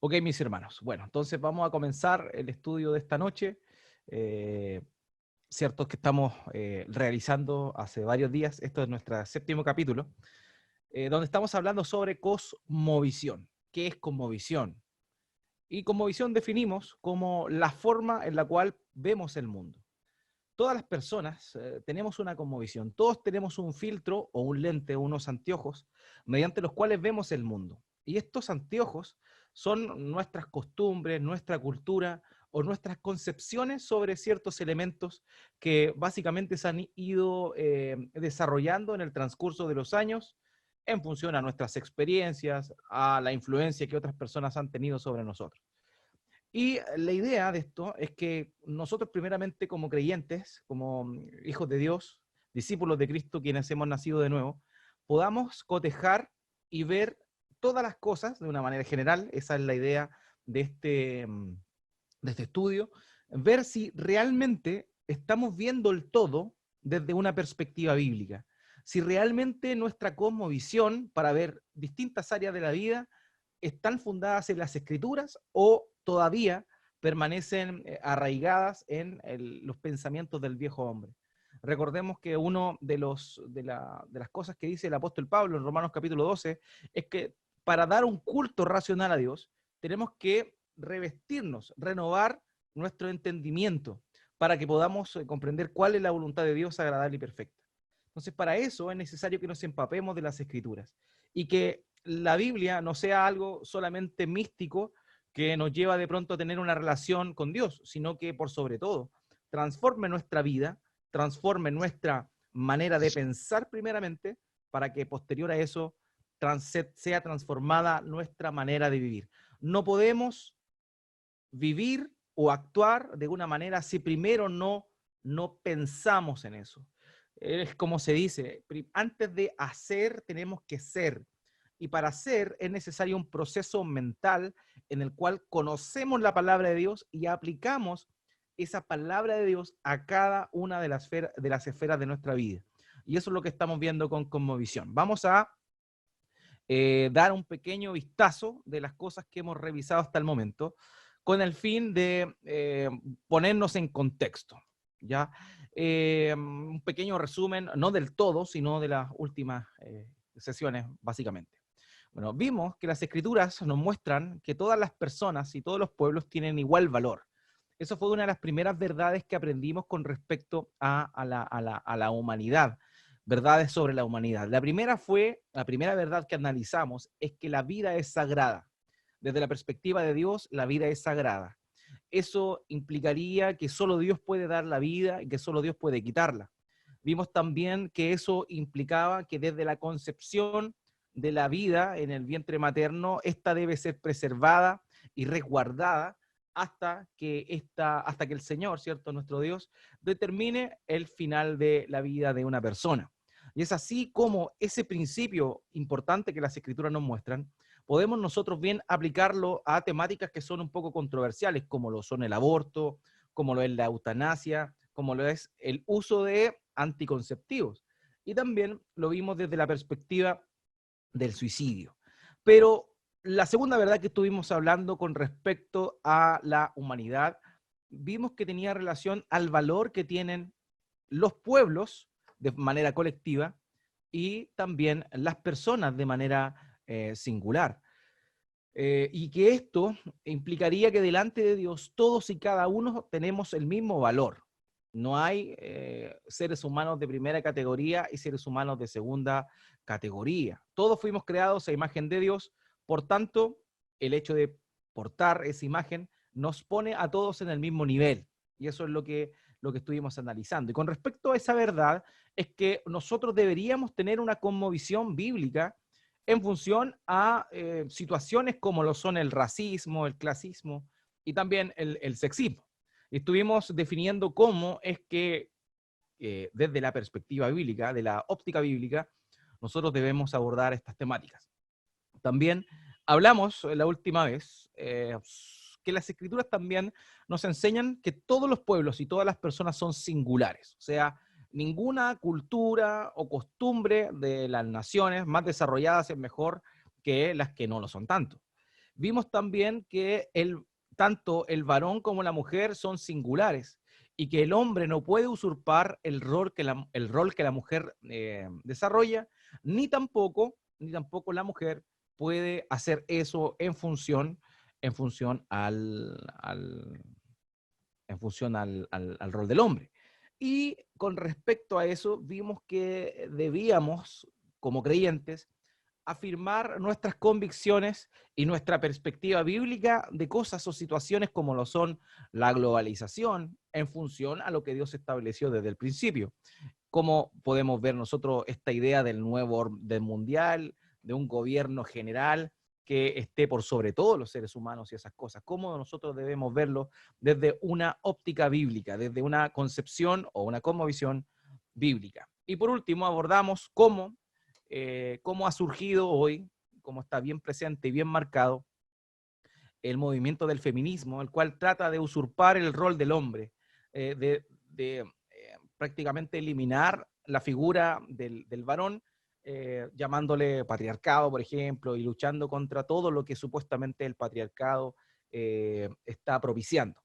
Ok, mis hermanos. Bueno, entonces vamos a comenzar el estudio de esta noche. Eh, Cierto que estamos realizando hace varios días, esto es nuestro séptimo capítulo, donde estamos hablando sobre cosmovisión. ¿Qué es cosmovisión? Y cosmovisión definimos como la forma en la cual vemos el mundo. Todas las personas tenemos una cosmovisión, todos tenemos un filtro o un lente o unos anteojos mediante los cuales vemos el mundo. Y estos anteojos son nuestras costumbres, nuestra cultura o nuestras concepciones sobre ciertos elementos que básicamente se han ido desarrollando en el transcurso de los años en función a nuestras experiencias, a la influencia que otras personas han tenido sobre nosotros. Y la idea de esto es que nosotros primeramente como creyentes, como hijos de Dios, discípulos de Cristo, quienes hemos nacido de nuevo, podamos cotejar y ver todas las cosas de una manera general. Esa es la idea de este estudio, ver si realmente estamos viendo el todo desde una perspectiva bíblica, si realmente nuestra cosmovisión para ver distintas áreas de la vida están fundadas en las escrituras o todavía permanecen arraigadas en los pensamientos del viejo hombre. Recordemos que uno de las cosas que dice el apóstol Pablo en Romanos capítulo 12 es que para dar un culto racional a Dios tenemos que revestirnos, renovar nuestro entendimiento para que podamos comprender cuál es la voluntad de Dios agradable y perfecta. Entonces, para eso es necesario que nos empapemos de las escrituras y que la Biblia no sea algo solamente místico que nos lleva de pronto a tener una relación con Dios, sino que por sobre todo transforme nuestra vida, transforme nuestra manera de pensar primeramente, para que posterior a eso sea transformada nuestra manera de vivir. No podemos vivir o actuar de una manera si primero no pensamos en eso. Es como se dice, antes de hacer tenemos que ser. Y para ser es necesario un proceso mental en el cual conocemos la palabra de Dios y aplicamos esa palabra de Dios a cada una de las esferas de nuestra vida. Y eso es lo que estamos viendo con Cosmovisión. Vamos a dar un pequeño vistazo de las cosas que hemos revisado hasta el momento, con el fin de ponernos en contexto. ¿Ya? Un pequeño resumen, no del todo, sino de las últimas sesiones, básicamente. Bueno, vimos que las escrituras nos muestran que todas las personas y todos los pueblos tienen igual valor. Eso fue una de las primeras verdades que aprendimos con respecto a la humanidad, verdades sobre la humanidad. La primera verdad que analizamos es que la vida es sagrada. Desde la perspectiva de Dios, la vida es sagrada. Eso implicaría que solo Dios puede dar la vida y que solo Dios puede quitarla. Vimos también que eso implicaba que desde la concepción de la vida en el vientre materno, esta debe ser preservada y resguardada hasta que el Señor, ¿cierto? Nuestro Dios, determine el final de la vida de una persona. Y es así como ese principio importante que las escrituras nos muestran, podemos nosotros bien aplicarlo a temáticas que son un poco controversiales, como lo son el aborto, como lo es la eutanasia, como lo es el uso de anticonceptivos. Y también lo vimos desde la perspectiva del suicidio. Pero la segunda verdad que estuvimos hablando con respecto a la humanidad, vimos que tenía relación al valor que tienen los pueblos de manera colectiva y también las personas de manera singular. Y que esto implicaría que delante de Dios todos y cada uno tenemos el mismo valor. No hay seres humanos de primera categoría y seres humanos de segunda categoría. Todos fuimos creados a imagen de Dios, por tanto, el hecho de portar esa imagen nos pone a todos en el mismo nivel. Y eso es lo que estuvimos analizando. Y con respecto a esa verdad, es que nosotros deberíamos tener una cosmovisión bíblica en función a situaciones como lo son el racismo, el clasismo y también el sexismo. Y estuvimos definiendo cómo es que desde la perspectiva bíblica, de la óptica bíblica, nosotros debemos abordar estas temáticas. También hablamos la última vez que las escrituras también nos enseñan que todos los pueblos y todas las personas son singulares, o sea, ninguna cultura o costumbre de las naciones más desarrolladas es mejor que las que no lo son tanto. Vimos también que tanto el varón como la mujer son singulares y que el hombre no puede usurpar el rol que la mujer desarrolla, ni tampoco la mujer puede hacer eso en función al rol del hombre. Y con respecto a eso, vimos que debíamos, como creyentes, afirmar nuestras convicciones y nuestra perspectiva bíblica de cosas o situaciones como lo son la globalización en función a lo que Dios estableció desde el principio. ¿Cómo podemos ver nosotros esta idea del nuevo orden mundial, de un gobierno general que esté por sobre todos los seres humanos y esas cosas? ¿Cómo nosotros debemos verlo desde una óptica bíblica, desde una concepción o una cosmovisión bíblica? Y por último, abordamos cómo ha surgido hoy, cómo está bien presente y bien marcado el movimiento del feminismo, el cual trata de usurpar el rol del hombre, de prácticamente eliminar la figura del varón, llamándole patriarcado, por ejemplo, y luchando contra todo lo que supuestamente el patriarcado está propiciando.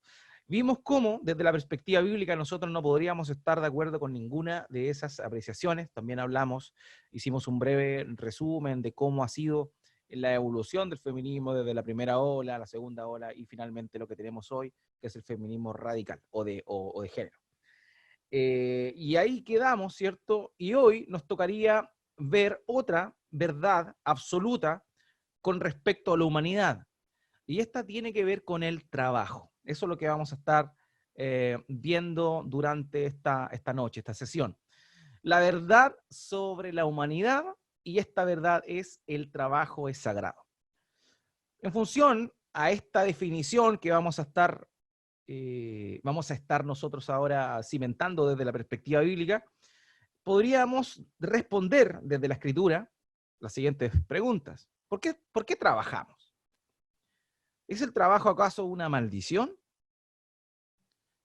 Vimos cómo, desde la perspectiva bíblica, nosotros no podríamos estar de acuerdo con ninguna de esas apreciaciones. También hicimos un breve resumen de cómo ha sido la evolución del feminismo desde la primera ola, la segunda ola y finalmente lo que tenemos hoy, que es el feminismo radical o de género. Y ahí quedamos, ¿cierto? Y hoy nos tocaría ver otra verdad absoluta con respecto a la humanidad. Y esta tiene que ver con el trabajo. Eso es lo que vamos a estar viendo durante esta noche, esta sesión. La verdad sobre la humanidad, y esta verdad es: el trabajo es sagrado. En función a esta definición que vamos a estar nosotros ahora cimentando desde la perspectiva bíblica, podríamos responder desde la Escritura las siguientes preguntas. ¿Por qué trabajamos? ¿Es el trabajo acaso una maldición?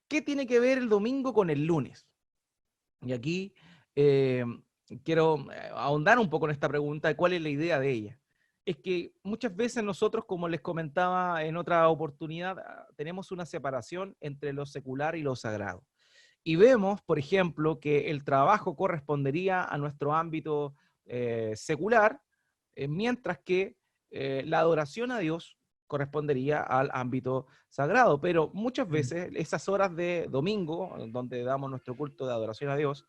¿Qué tiene que ver el domingo con el lunes? Y aquí eh, quiero ahondar un poco en esta pregunta de cuál es la idea de ella. Es que muchas veces nosotros, como les comentaba en otra oportunidad, tenemos una separación entre lo secular y lo sagrado. Y vemos, por ejemplo, que el trabajo correspondería a nuestro ámbito secular, mientras que la adoración a Dios correspondería al ámbito sagrado. Pero muchas veces esas horas de domingo, donde damos nuestro culto de adoración a Dios,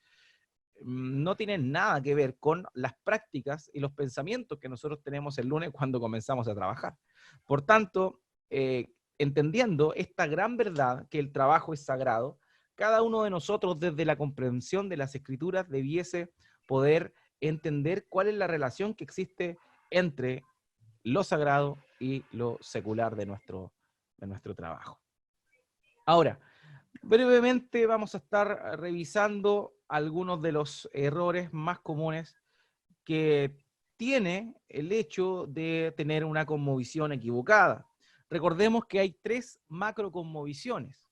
no tienen nada que ver con las prácticas y los pensamientos que nosotros tenemos el lunes cuando comenzamos a trabajar. Por tanto, entendiendo esta gran verdad que el trabajo es sagrado, cada uno de nosotros desde la comprensión de las Escrituras debiese poder entender cuál es la relación que existe entre lo sagrado y lo secular de nuestro trabajo. Ahora, brevemente vamos a estar revisando algunos de los errores más comunes que tiene el hecho de tener una cosmovisión equivocada. Recordemos que hay 3 macrocosmovisiones.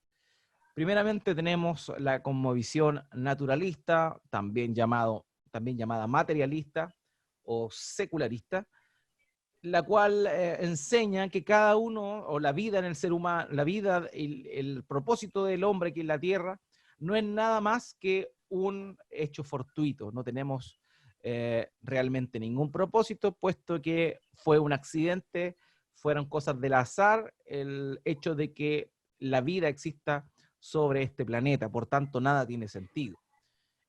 Primeramente tenemos la cosmovisión naturalista, también llamada materialista o secularista, la cual enseña que cada uno, o la vida en el ser humano, la vida, el propósito del hombre aquí en la tierra, no es nada más que un hecho fortuito. No tenemos realmente ningún propósito, puesto que fue un accidente, fueron cosas del azar, el hecho de que la vida exista sobre este planeta, por tanto nada tiene sentido.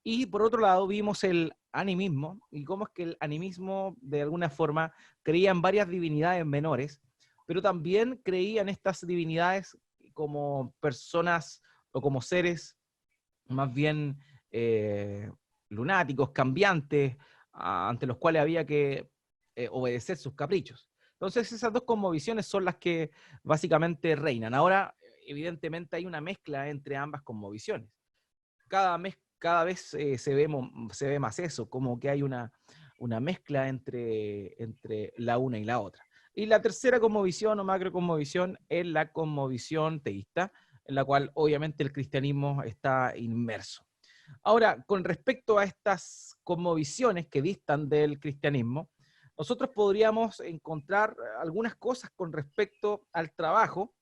Y por otro lado vimos el animismo, y cómo es que el animismo de alguna forma creía en varias divinidades menores, pero también creía en estas divinidades como personas o como seres más bien lunáticos, cambiantes, ante los cuales había que obedecer sus caprichos. Entonces esas 2 cosmovisiones son las que básicamente reinan. Ahora, evidentemente hay una mezcla entre ambas cosmovisiones. Cada vez se ve más eso, como que hay una mezcla entre la una y la otra. Y la tercera cosmovisión o macrocosmovisión es la cosmovisión teísta, en la cual obviamente el cristianismo está inmerso. Ahora, con respecto a estas cosmovisiones que distan del cristianismo, nosotros podríamos encontrar algunas cosas con respecto al trabajo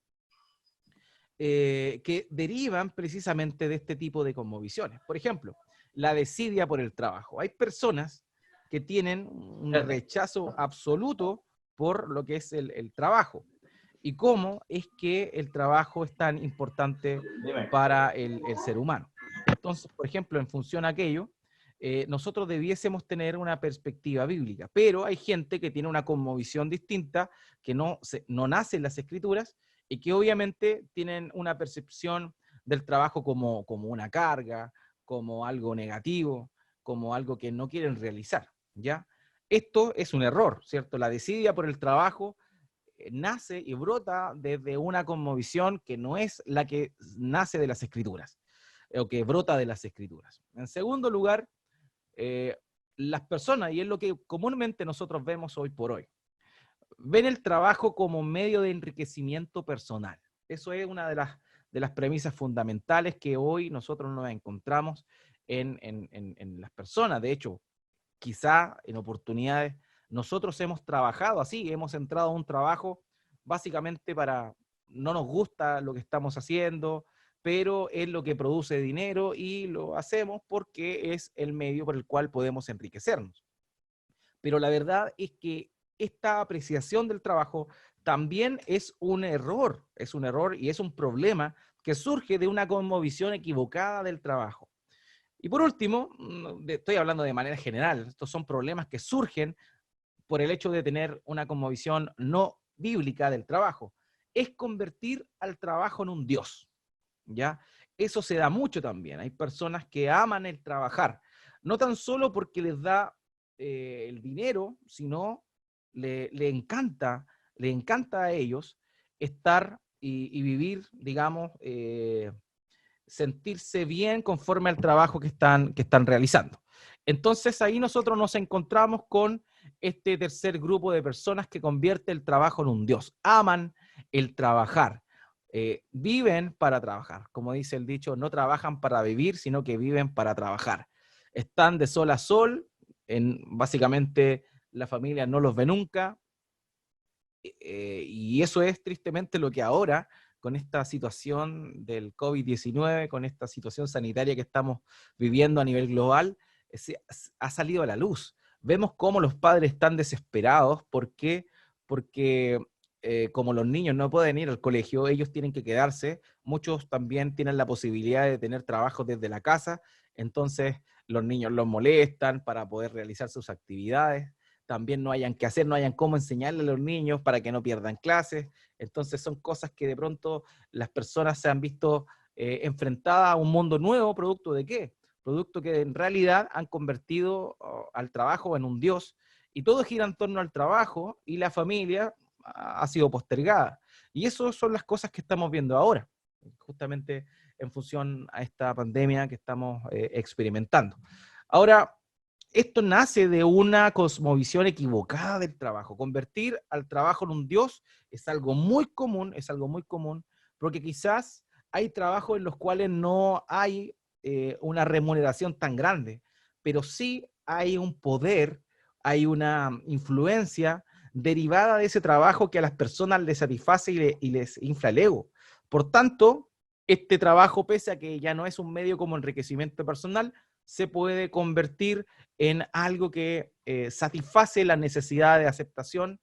que derivan precisamente de este tipo de cosmovisiones. Por ejemplo, la desidia por el trabajo. Hay personas que tienen un rechazo absoluto por lo que es el trabajo y cómo es que el trabajo es tan importante para el ser humano. Entonces, por ejemplo, en función a aquello, nosotros debiésemos tener una perspectiva bíblica, pero hay gente que tiene una cosmovisión distinta, que no nace en las escrituras, y que obviamente tienen una percepción del trabajo como una carga, como algo negativo, como algo que no quieren realizar, ¿ya? Esto es un error, ¿cierto? La desidia por el trabajo nace y brota desde una cosmovisión que no es la que nace de las escrituras, o que brota de las escrituras. En segundo lugar, eh, las personas, y es lo que comúnmente nosotros vemos hoy por hoy, ven el trabajo como medio de enriquecimiento personal. Eso es una de las premisas fundamentales que hoy nosotros nos encontramos en las personas. De hecho, quizá en oportunidades nosotros hemos trabajado así, hemos entrado a un trabajo básicamente para, no nos gusta lo que estamos haciendo, pero es lo que produce dinero y lo hacemos porque es el medio por el cual podemos enriquecernos. Pero la verdad es que esta apreciación del trabajo también es un error y es un problema que surge de una cosmovisión equivocada del trabajo. Y por último, estoy hablando de manera general, estos son problemas que surgen por el hecho de tener una cosmovisión no bíblica del trabajo. Es convertir al trabajo en un dios, ¿ya? Eso se da mucho también. Hay personas que aman el trabajar, no tan solo porque les da el dinero, sino le encanta a ellos estar y vivir, digamos, sentirse bien conforme al trabajo que están realizando. Entonces ahí nosotros nos encontramos con este tercer grupo de personas que convierte el trabajo en un dios. Aman el trabajar, viven para trabajar. Como dice el dicho, no trabajan para vivir, sino que viven para trabajar. Están de sol a sol, básicamente la familia no los ve nunca, y eso es tristemente lo que ahora, con esta situación del COVID-19, con esta situación sanitaria que estamos viviendo a nivel global, ha salido a la luz. Vemos cómo los padres están desesperados. ¿Por qué? Porque como los niños no pueden ir al colegio, ellos tienen que quedarse. Muchos también tienen la posibilidad de tener trabajo desde la casa, entonces los niños los molestan para poder realizar sus actividades. También no hayan que hacer, no hayan cómo enseñarle a los niños para que no pierdan clases. Entonces son cosas que de pronto las personas se han visto enfrentadas a un mundo nuevo, ¿producto de qué? Producto que en realidad han convertido al trabajo en un dios, y todo gira en torno al trabajo y la familia ha sido postergada. Y eso son las cosas que estamos viendo ahora, justamente en función a esta pandemia que estamos experimentando. Ahora, esto nace de una cosmovisión equivocada del trabajo. Convertir al trabajo en un dios es algo muy común, porque quizás hay trabajos en los cuales no hay una remuneración tan grande, pero sí hay un poder, hay una influencia derivada de ese trabajo que a las personas les satisface y les infla el ego. Por tanto, este trabajo, pese a que ya no es un medio como enriquecimiento personal, se puede convertir en algo que satisface la necesidad de aceptación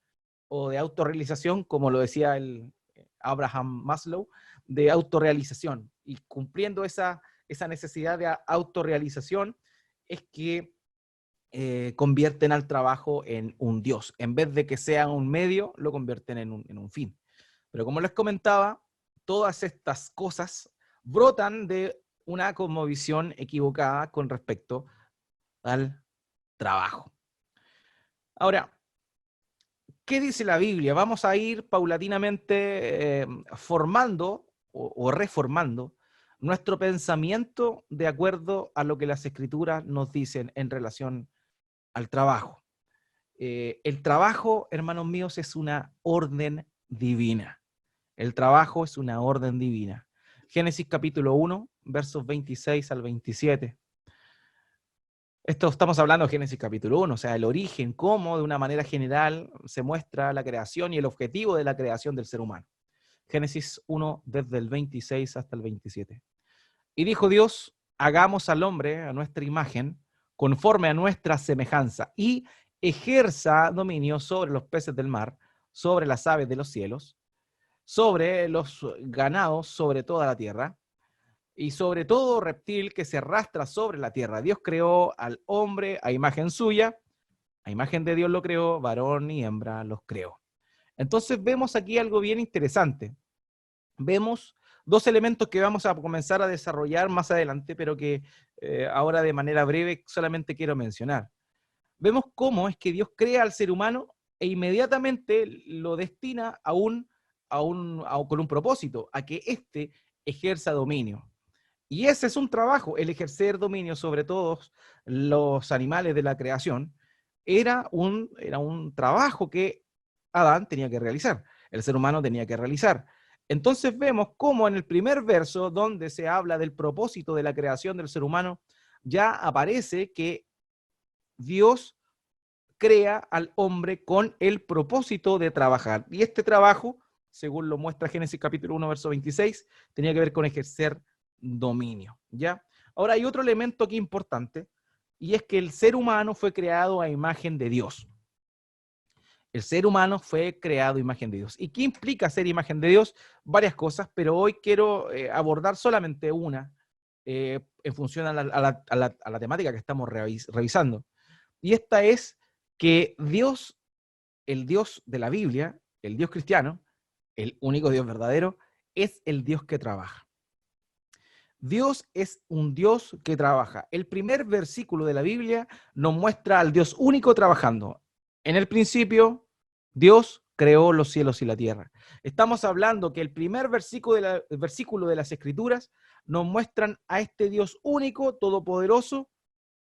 o de autorrealización, como lo decía el Abraham Maslow, de autorrealización. Y cumpliendo esa necesidad de autorrealización es que convierten al trabajo en un dios. En vez de que sea un medio, lo convierten en un fin. Pero como les comentaba, todas estas cosas brotan de una cosmovisión equivocada con respecto al trabajo. Ahora, ¿qué dice la Biblia? Vamos a ir paulatinamente formando o reformando nuestro pensamiento de acuerdo a lo que las escrituras nos dicen en relación al trabajo. El trabajo, hermanos míos, es una orden divina. El trabajo es una orden divina. Génesis capítulo 1, versos 26 al 27. Esto estamos hablando de Génesis capítulo 1, o sea, el origen, cómo de una manera general se muestra la creación y el objetivo de la creación del ser humano. Génesis 1, desde el 26 hasta el 27. Y dijo Dios, hagamos al hombre a nuestra imagen, conforme a nuestra semejanza, y ejerza dominio sobre los peces del mar, sobre las aves de los cielos, sobre los ganados, sobre toda la tierra, y sobre todo reptil que se arrastra sobre la tierra. Dios creó al hombre a imagen suya, a imagen de Dios lo creó, varón y hembra los creó. Entonces vemos aquí algo bien interesante. Vemos dos elementos que vamos a comenzar a desarrollar más adelante, pero que ahora de manera breve solamente quiero mencionar. Vemos cómo es que Dios crea al ser humano e inmediatamente lo destina con un propósito, a que éste ejerza dominio. Y ese es un trabajo, el ejercer dominio sobre todos los animales de la creación, era un trabajo que Adán tenía que realizar, el ser humano tenía que realizar. Entonces vemos cómo en el primer verso, donde se habla del propósito de la creación del ser humano, ya aparece que Dios crea al hombre con el propósito de trabajar. Y este trabajo, según lo muestra Génesis capítulo 1, verso 26, tenía que ver con ejercer dominio, ¿ya? Ahora hay otro elemento aquí importante, y es que el ser humano fue creado a imagen de Dios. El ser humano fue creado a imagen de Dios. ¿Y qué implica ser imagen de Dios? Varias cosas, pero hoy quiero abordar solamente una en función a la temática que estamos revisando. Y esta es que Dios, el Dios de la Biblia, el Dios cristiano, el único Dios verdadero, es el Dios que trabaja. Dios es un Dios que trabaja. El primer versículo de la Biblia nos muestra al Dios único trabajando. En el principio, Dios creó los cielos y la tierra. Estamos hablando que el primer versículo de las Escrituras nos muestran a este Dios único, todopoderoso,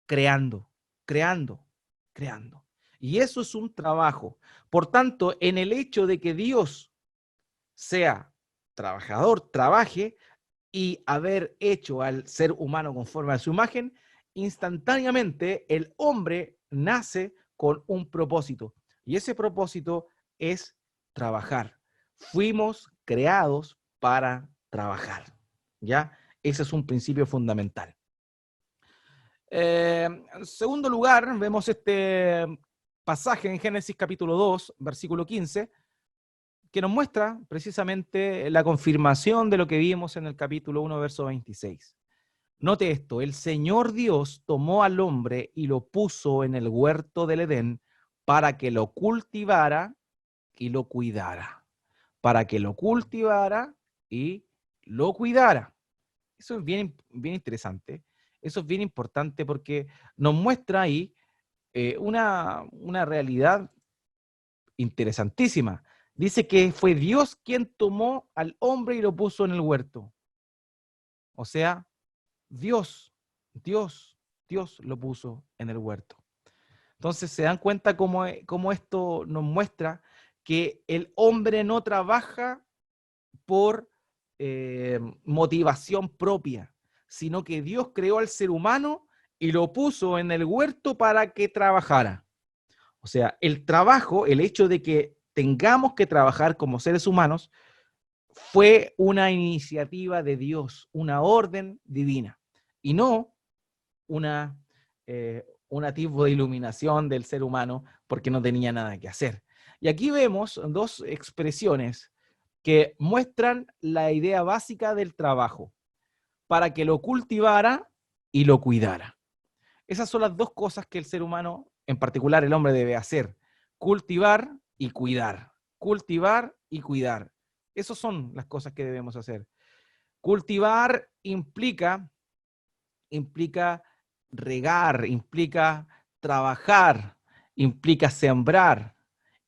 creando, creando, creando. Y eso es un trabajo. Por tanto, en el hecho de que Dios sea trabajador, trabaje, y haber hecho al ser humano conforme a su imagen, instantáneamente el hombre nace con un propósito. Y ese propósito es trabajar. Fuimos creados para trabajar. ¿Ya? Ese es un principio fundamental. En segundo lugar, vemos este pasaje en Génesis capítulo 2, versículo 15, que nos muestra precisamente la confirmación de lo que vimos en el capítulo 1, verso 26. Note esto, el Señor Dios tomó al hombre y lo puso en el huerto del Edén para que lo cultivara y lo cuidara. Para que lo cultivara y lo cuidara. Eso es bien, bien interesante. Eso es bien importante porque nos muestra ahí una realidad interesantísima. Dice que fue Dios quien tomó al hombre y lo puso en el huerto. O sea, Dios, Dios, Dios lo puso en el huerto. Entonces se dan cuenta cómo esto nos muestra que el hombre no trabaja por motivación propia, sino que Dios creó al ser humano y lo puso en el huerto para que trabajara. O sea, el trabajo, el hecho de que tengamos que trabajar como seres humanos, fue una iniciativa de Dios, una orden divina, y no una, un atisbo de iluminación del ser humano porque no tenía nada que hacer. Y aquí vemos dos expresiones que muestran la idea básica del trabajo, para que lo cultivara y lo cuidara. Esas son las dos cosas que el ser humano, en particular el hombre, debe hacer: cultivar y cuidar. Cultivar y cuidar. Esas son las cosas que debemos hacer. Cultivar implica regar, implica trabajar, implica sembrar.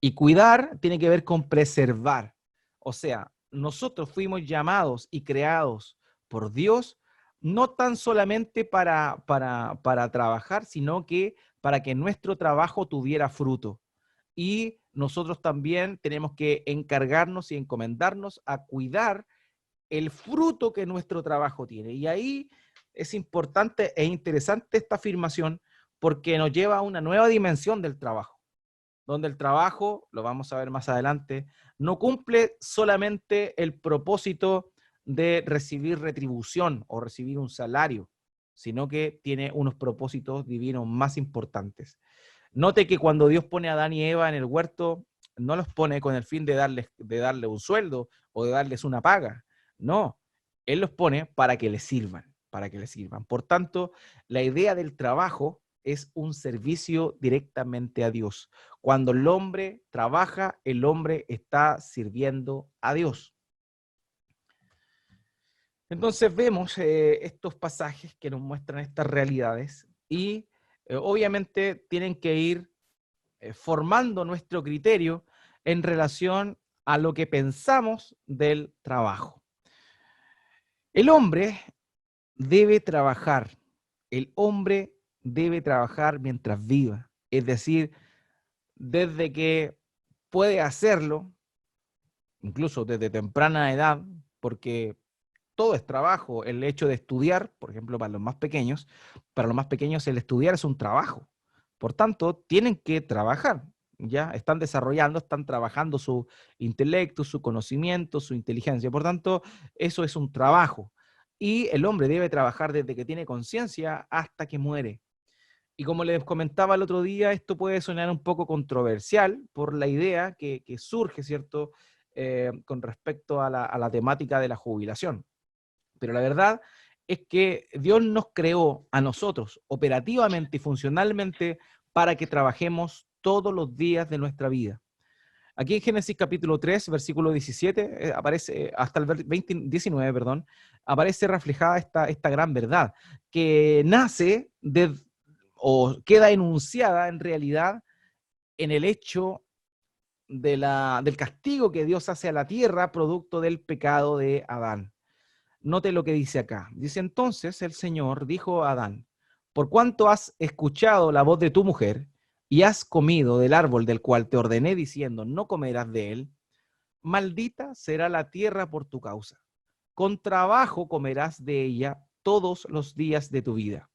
Y cuidar tiene que ver con preservar. O sea, nosotros fuimos llamados y creados por Dios no tan solamente para trabajar, sino que para que nuestro trabajo tuviera fruto. Y nosotros también tenemos que encargarnos y encomendarnos a cuidar el fruto que nuestro trabajo tiene. Y ahí es importante e interesante esta afirmación, porque nos lleva a una nueva dimensión del trabajo, donde el trabajo, lo vamos a ver más adelante, no cumple solamente el propósito de recibir retribución o recibir un salario, sino que tiene unos propósitos divinos más importantes. Note que cuando Dios pone a Adán y Eva en el huerto, no los pone con el fin de darle un sueldo o de darles una paga. No, Él los pone para que les sirvan, para que les sirvan. Por tanto, la idea del trabajo es un servicio directamente a Dios. Cuando el hombre trabaja, el hombre está sirviendo a Dios. Entonces vemos estos pasajes que nos muestran estas realidades y obviamente tienen que ir formando nuestro criterio en relación a lo que pensamos del trabajo. El hombre debe trabajar, el hombre debe trabajar mientras viva, es decir, desde que puede hacerlo, incluso desde temprana edad, porque todo es trabajo. El hecho de estudiar, por ejemplo, para los más pequeños el estudiar es un trabajo. Por tanto, tienen que trabajar, ¿ya? Están trabajando su intelecto, su conocimiento, su inteligencia. Por tanto, eso es un trabajo. Y el hombre debe trabajar desde que tiene conciencia hasta que muere. Y como les comentaba el otro día, esto puede sonar un poco controversial por la idea que surge, ¿cierto?, con respecto a la temática de la jubilación. Pero la verdad es que Dios nos creó a nosotros operativamente y funcionalmente para que trabajemos todos los días de nuestra vida. Aquí en Génesis capítulo 3, versículo 17, aparece, hasta el 19, perdón, aparece reflejada esta gran verdad, que nace o queda enunciada en realidad en el hecho del castigo que Dios hace a la tierra producto del pecado de Adán. Note lo que dice acá. Dice, entonces el Señor dijo a Adán, por cuanto has escuchado la voz de tu mujer y has comido del árbol del cual te ordené diciendo, no comerás de él, maldita será la tierra por tu causa. Con trabajo comerás de ella todos los días de tu vida.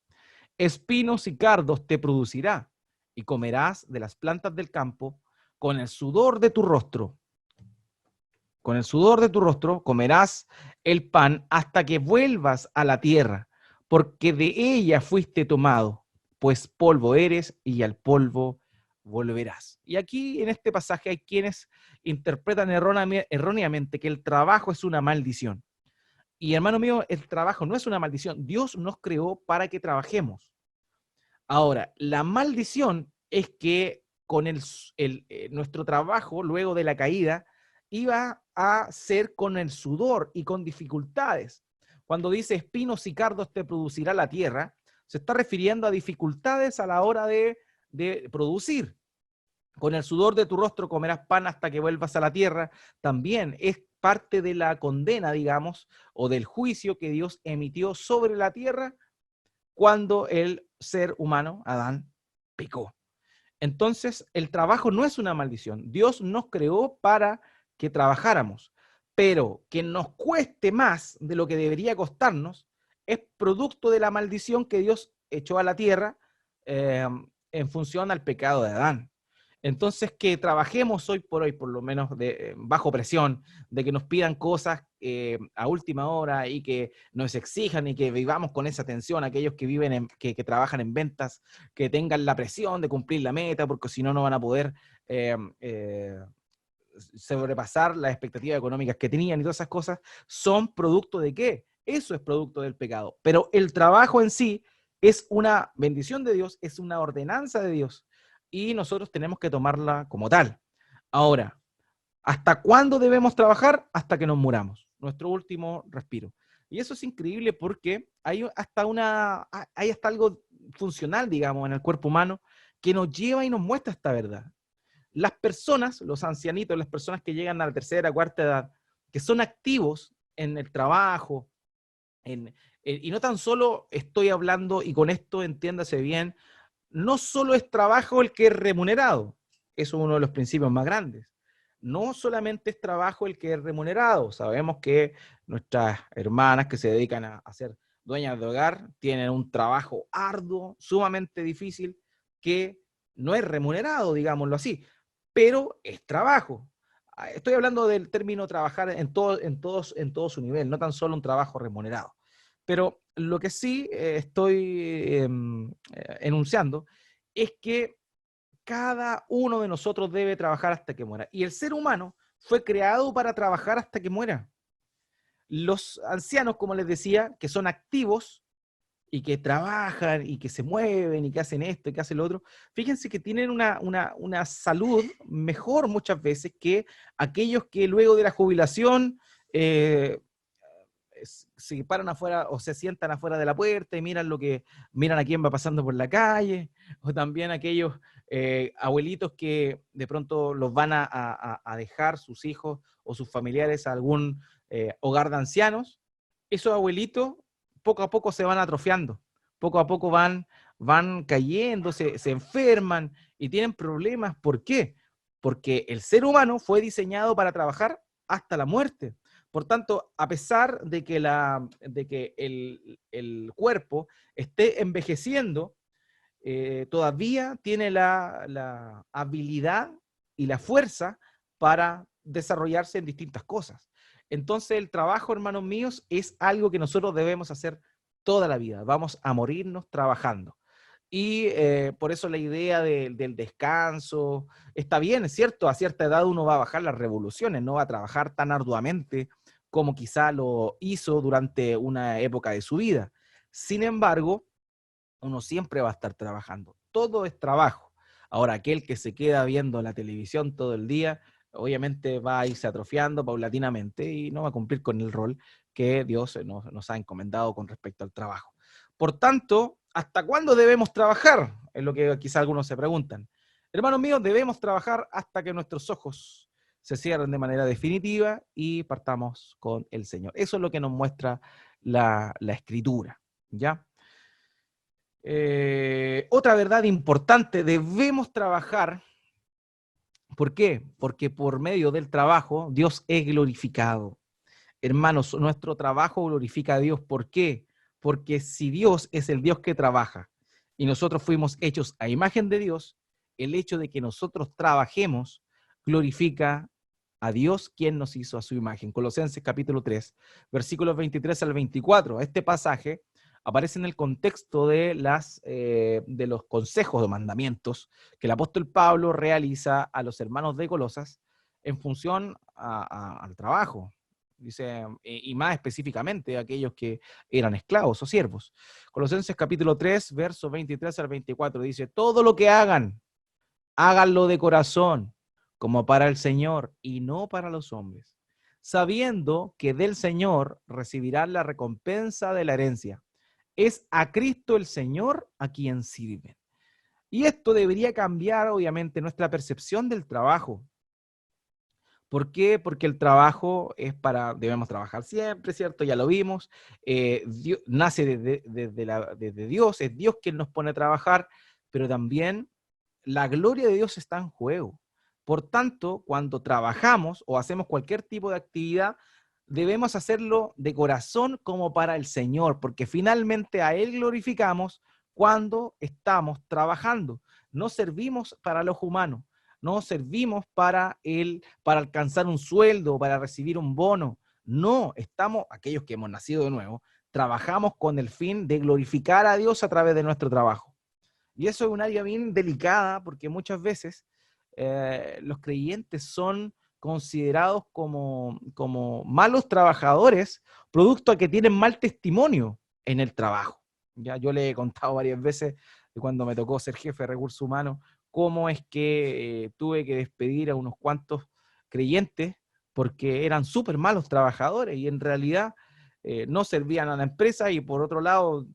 Espinos y cardos te producirá y comerás de las plantas del campo con el sudor de tu rostro. Con el sudor de tu rostro comerás el pan hasta que vuelvas a la tierra, porque de ella fuiste tomado, pues polvo eres y al polvo volverás. Y aquí en este pasaje hay quienes interpretan erróneamente que el trabajo es una maldición. Y hermano mío, el trabajo no es una maldición. Dios nos creó para que trabajemos. Ahora, la maldición es que con nuestro trabajo, luego de la caída, iba a ser con el sudor y con dificultades. Cuando dice espinos y cardos te producirá la tierra, se está refiriendo a dificultades a la hora de producir. Con el sudor de tu rostro comerás pan hasta que vuelvas a la tierra. También es parte de la condena, digamos, o del juicio que Dios emitió sobre la tierra cuando el ser humano, Adán, pecó. Entonces, el trabajo no es una maldición. Dios nos creó para que trabajáramos, pero que nos cueste más de lo que debería costarnos es producto de la maldición que Dios echó a la tierra en función al pecado de Adán. Entonces, que trabajemos hoy por hoy, por lo menos bajo presión, de que nos pidan cosas a última hora y que nos exijan y que vivamos con esa tensión, aquellos que que trabajan en ventas, que tengan la presión de cumplir la meta, porque si no, no van a poder eh, eh, sobrepasar las expectativas económicas que tenían y todas esas cosas, son producto de ¿qué? Eso es producto del pecado. Pero el trabajo en sí es una bendición de Dios, es una ordenanza de Dios y nosotros tenemos que tomarla como tal. Ahora, ¿hasta cuándo debemos trabajar? Hasta que nos muramos, nuestro último respiro. Y eso es increíble porque hay hasta algo funcional, digamos, en el cuerpo humano que nos lleva y nos muestra esta verdad. Las personas, los ancianitos, las personas que llegan a la tercera, cuarta edad, que son activos en el trabajo, y no tan solo estoy hablando, y con esto entiéndase bien, no solo es trabajo el que es remunerado, eso es uno de los principios más grandes. No solamente es trabajo el que es remunerado, sabemos que nuestras hermanas que se dedican a hacer dueñas de hogar tienen un trabajo arduo, sumamente difícil, que no es remunerado, digámoslo así, pero es trabajo. Estoy hablando del término trabajar en todo su nivel, no tan solo un trabajo remunerado. Pero lo que sí estoy enunciando es que cada uno de nosotros debe trabajar hasta que muera. Y el ser humano fue creado para trabajar hasta que muera. Los ancianos, como les decía, que son activos y que trabajan y que se mueven y que hacen esto y que hacen lo otro, fíjense que tienen una salud mejor muchas veces que aquellos que luego de la jubilación eh, se paran afuera o se sientan afuera de la puerta y miran a quién va pasando por la calle, o también aquellos abuelitos que de pronto los van a dejar sus hijos o sus familiares a algún hogar de ancianos. Esos abuelitos poco a poco se van atrofiando, poco a poco van cayendo, se enferman y tienen problemas. ¿Por qué? Porque el ser humano fue diseñado para trabajar hasta la muerte. Por tanto, a pesar de que, el cuerpo esté envejeciendo, todavía tiene la habilidad y la fuerza para desarrollarse en distintas cosas. Entonces, el trabajo, hermanos míos, es algo que nosotros debemos hacer toda la vida. Vamos a morirnos trabajando. Y por eso la idea del descanso está bien, es cierto, a cierta edad uno va a bajar las revoluciones, no va a trabajar tan arduamente como quizá lo hizo durante una época de su vida. Sin embargo, uno siempre va a estar trabajando. Todo es trabajo. Ahora, aquel que se queda viendo la televisión todo el día, obviamente va a irse atrofiando paulatinamente y no va a cumplir con el rol que Dios nos ha encomendado con respecto al trabajo. Por tanto, ¿hasta cuándo debemos trabajar? Es lo que quizá algunos se preguntan. Hermanos míos, debemos trabajar hasta que nuestros ojos se cierren de manera definitiva y partamos con el Señor. Eso es lo que nos muestra la Escritura, ¿ya? Otra verdad importante, debemos trabajar. ¿Por qué? Porque por medio del trabajo Dios es glorificado. Hermanos, nuestro trabajo glorifica a Dios. ¿Por qué? Porque si Dios es el Dios que trabaja y nosotros fuimos hechos a imagen de Dios, el hecho de que nosotros trabajemos glorifica a Dios, quien nos hizo a su imagen. Colosenses capítulo 3, versículos 23 al 24. Este pasaje aparece en el contexto de los consejos o mandamientos que el apóstol Pablo realiza a los hermanos de Colosas en función al trabajo. Dice, y más específicamente aquellos que eran esclavos o siervos. Colosenses capítulo 3, versos 23 al 24, dice, todo lo que hagan, háganlo de corazón, como para el Señor y no para los hombres, sabiendo que del Señor recibirán la recompensa de la herencia. Es a Cristo el Señor a quien sirven. Y esto debería cambiar, obviamente, nuestra percepción del trabajo. ¿Por qué? Porque el trabajo debemos trabajar siempre, ¿cierto? Ya lo vimos. Dios, nace desde Dios, es Dios quien nos pone a trabajar, pero también la gloria de Dios está en juego. Por tanto, cuando trabajamos o hacemos cualquier tipo de actividad, debemos hacerlo de corazón como para el Señor, porque finalmente a Él glorificamos cuando estamos trabajando. No servimos para los humanos, no servimos para alcanzar un sueldo, para recibir un bono. No, aquellos que hemos nacido de nuevo, trabajamos con el fin de glorificar a Dios a través de nuestro trabajo. Y eso es un área bien delicada porque muchas veces los creyentes son considerados como malos trabajadores, producto a que tienen mal testimonio en el trabajo. Ya yo le he contado varias veces de cuando me tocó ser jefe de recursos humanos, cómo es que tuve que despedir a unos cuantos creyentes porque eran súper malos trabajadores y en realidad no servían a la empresa y por otro lado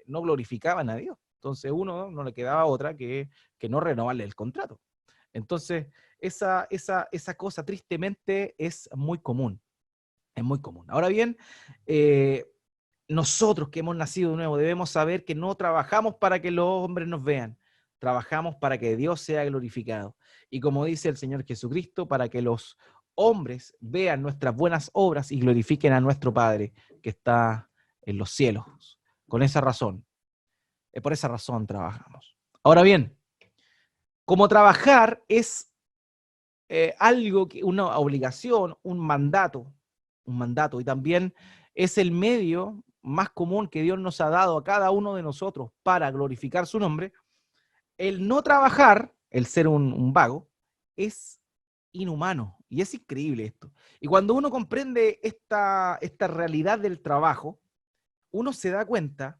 no glorificaban a Dios. Entonces uno no le quedaba otra que no renovarle el contrato. Entonces esa cosa tristemente es muy común. Es muy común. Ahora bien, nosotros que hemos nacido de nuevo debemos saber que no trabajamos para que los hombres nos vean, trabajamos para que Dios sea glorificado. Y como dice el Señor Jesucristo, para que los hombres vean nuestras buenas obras y glorifiquen a nuestro Padre que está en los cielos. Con esa razón. Por esa razón trabajamos. Ahora bien, como trabajar es algo, una obligación, un mandato, y también es el medio más común que Dios nos ha dado a cada uno de nosotros para glorificar su nombre. El no trabajar, el ser un vago, es inhumano. Y es increíble esto. Y cuando uno comprende esta realidad del trabajo, uno se da cuenta,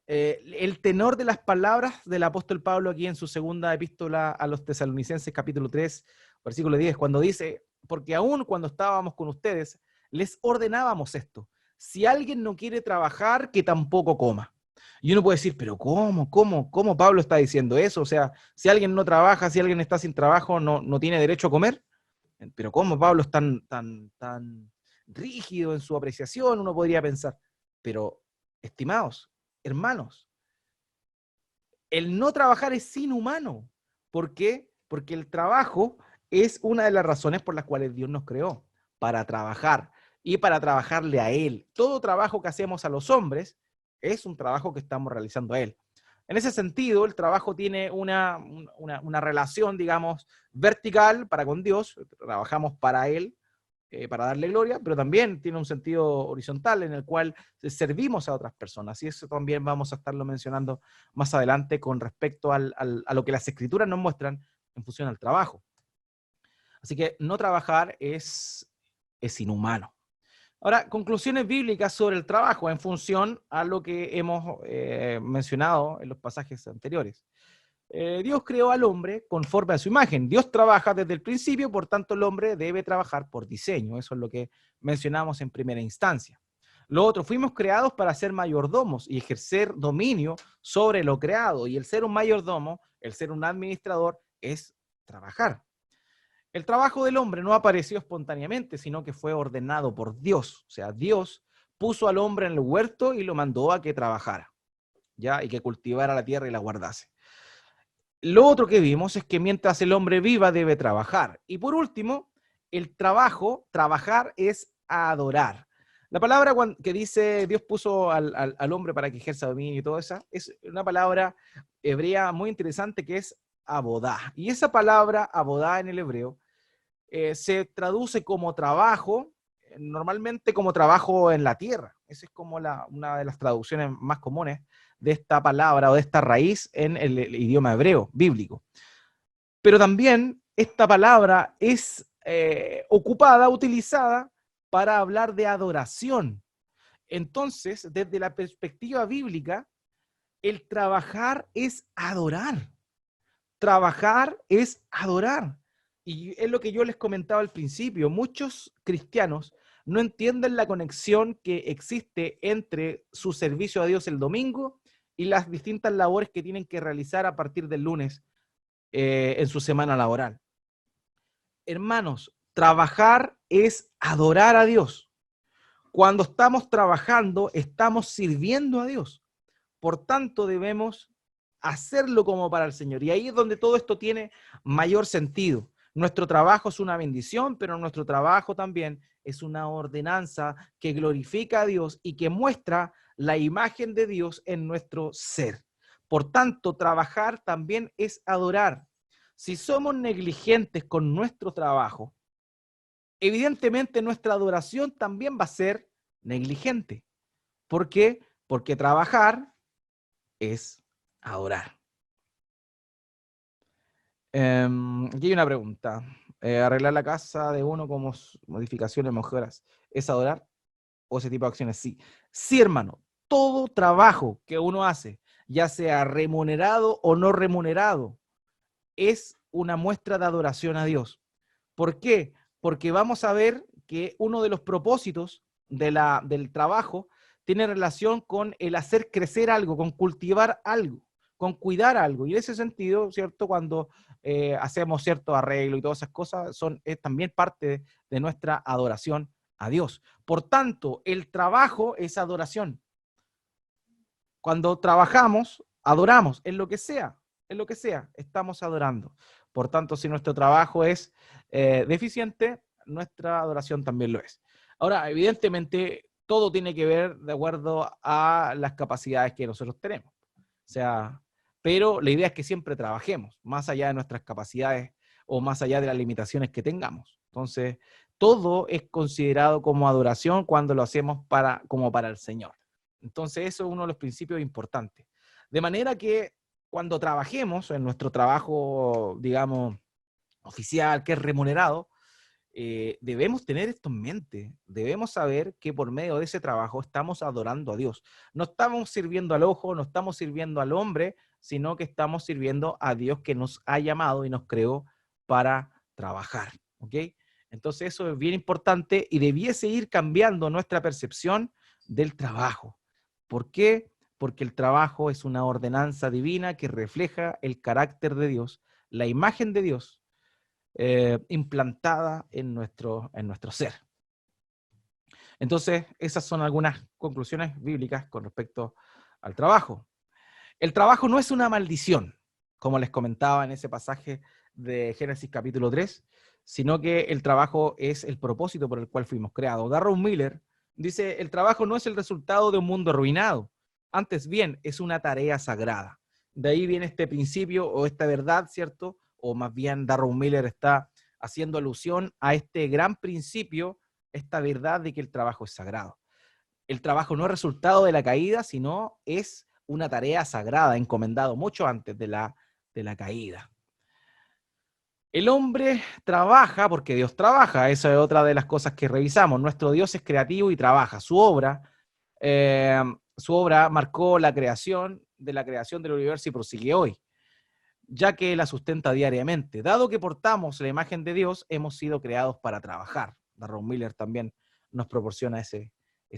el tenor de las palabras del apóstol Pablo aquí en su segunda epístola a los Tesalonicenses, capítulo 3, versículo 10, cuando dice, porque aún cuando estábamos con ustedes, les ordenábamos esto. Si alguien no quiere trabajar, que tampoco coma. Y uno puede decir, pero ¿cómo Pablo está diciendo eso? O sea, si alguien no trabaja, si alguien está sin trabajo, no tiene derecho a comer. Pero ¿cómo Pablo es tan rígido en su apreciación? Uno podría pensar. Pero, estimados hermanos, el no trabajar es inhumano. ¿Por qué? Porque el trabajo es una de las razones por las cuales Dios nos creó, para trabajar y para trabajarle a Él. Todo trabajo que hacemos a los hombres es un trabajo que estamos realizando a Él. En ese sentido, el trabajo tiene una relación, digamos, vertical para con Dios, trabajamos para Él, para darle gloria, pero también tiene un sentido horizontal en el cual servimos a otras personas. Y eso también vamos a estarlo mencionando más adelante con respecto a lo que las escrituras nos muestran en función al trabajo. Así que no trabajar es inhumano. Ahora, conclusiones bíblicas sobre el trabajo en función a lo que hemos mencionado en los pasajes anteriores. Dios creó al hombre conforme a su imagen. Dios trabaja desde el principio, por tanto el hombre debe trabajar por diseño. Eso es lo que mencionamos en primera instancia. Lo otro, fuimos creados para ser mayordomos y ejercer dominio sobre lo creado. Y el ser un mayordomo, el ser un administrador, es trabajar. El trabajo del hombre no apareció espontáneamente, sino que fue ordenado por Dios. O sea, Dios puso al hombre en el huerto y lo mandó a que trabajara, ¿ya? Y que cultivara la tierra y la guardase. Lo otro que vimos es que mientras el hombre viva debe trabajar. Y por último, el trabajar es adorar. La palabra que dice Dios puso al hombre para que ejerza dominio y todo eso, es una palabra hebrea muy interesante que es abodá. Y esa palabra abodá en el hebreo se traduce como trabajo, normalmente como trabajo en la tierra. Esa es como una de las traducciones más comunes de esta palabra o de esta raíz en el idioma hebreo, bíblico. Pero también esta palabra es utilizada para hablar de adoración. Entonces, desde la perspectiva bíblica, el trabajar es adorar. Trabajar es adorar. Y es lo que yo les comentaba al principio. Muchos cristianos no entienden la conexión que existe entre su servicio a Dios el domingo y las distintas labores que tienen que realizar a partir del lunes en su semana laboral. Hermanos, trabajar es adorar a Dios. Cuando estamos trabajando, estamos sirviendo a Dios. Por tanto, debemos hacerlo como para el Señor. Y ahí es donde todo esto tiene mayor sentido. Nuestro trabajo es una bendición, pero nuestro trabajo también es una ordenanza que glorifica a Dios y que muestra la imagen de Dios en nuestro ser. Por tanto, trabajar también es adorar. Si somos negligentes con nuestro trabajo, evidentemente nuestra adoración también va a ser negligente. ¿Por qué? Porque trabajar es adorar. Aquí hay una pregunta. ¿Arreglar la casa de uno con modificaciones, mejoras, es adorar? ¿O ese tipo de acciones? Sí. Sí, hermano. Todo trabajo que uno hace, ya sea remunerado o no remunerado, es una muestra de adoración a Dios. ¿Por qué? Porque vamos a ver que uno de los propósitos del trabajo tiene relación con el hacer crecer algo, con cultivar algo, con cuidar algo. Y en ese sentido, ¿cierto? Cuando hacemos cierto arreglo y todas esas cosas, es también parte de nuestra adoración a Dios. Por tanto, el trabajo es adoración. Cuando trabajamos, adoramos, en lo que sea, estamos adorando. Por tanto, si nuestro trabajo es deficiente, nuestra adoración también lo es. Ahora, evidentemente, todo tiene que ver de acuerdo a las capacidades que nosotros tenemos. O sea, pero la idea es que siempre trabajemos, más allá de nuestras capacidades o más allá de las limitaciones que tengamos. Entonces, todo es considerado como adoración cuando lo hacemos como para el Señor. Entonces, eso es uno de los principios importantes. De manera que cuando trabajemos en nuestro trabajo, digamos, oficial, que es remunerado, debemos tener esto en mente. Debemos saber que por medio de ese trabajo estamos adorando a Dios. No estamos sirviendo al ojo, no estamos sirviendo al hombre, sino que estamos sirviendo a Dios que nos ha llamado y nos creó para trabajar. ¿Ok? Entonces eso es bien importante y debiese ir cambiando nuestra percepción del trabajo. ¿Por qué? Porque el trabajo es una ordenanza divina que refleja el carácter de Dios, la imagen de Dios, implantada en nuestro ser. Entonces, esas son algunas conclusiones bíblicas con respecto al trabajo. El trabajo no es una maldición, como les comentaba en ese pasaje de Génesis capítulo 3, sino que el trabajo es el propósito por el cual fuimos creados. Darrell Miller dice, el trabajo no es el resultado de un mundo arruinado, antes bien, es una tarea sagrada. De ahí viene este principio o esta verdad, ¿cierto? O más bien Darrell Miller está haciendo alusión a este gran principio, esta verdad de que el trabajo es sagrado. El trabajo no es resultado de la caída, sino es una tarea sagrada, encomendado mucho antes de la caída. El hombre trabaja porque Dios trabaja, esa es otra de las cosas que revisamos. Nuestro Dios es creativo y trabaja. Su obra marcó la creación del universo y prosigue hoy, ya que la sustenta diariamente. Dado que portamos la imagen de Dios, hemos sido creados para trabajar. Darrell Miller también nos proporciona ese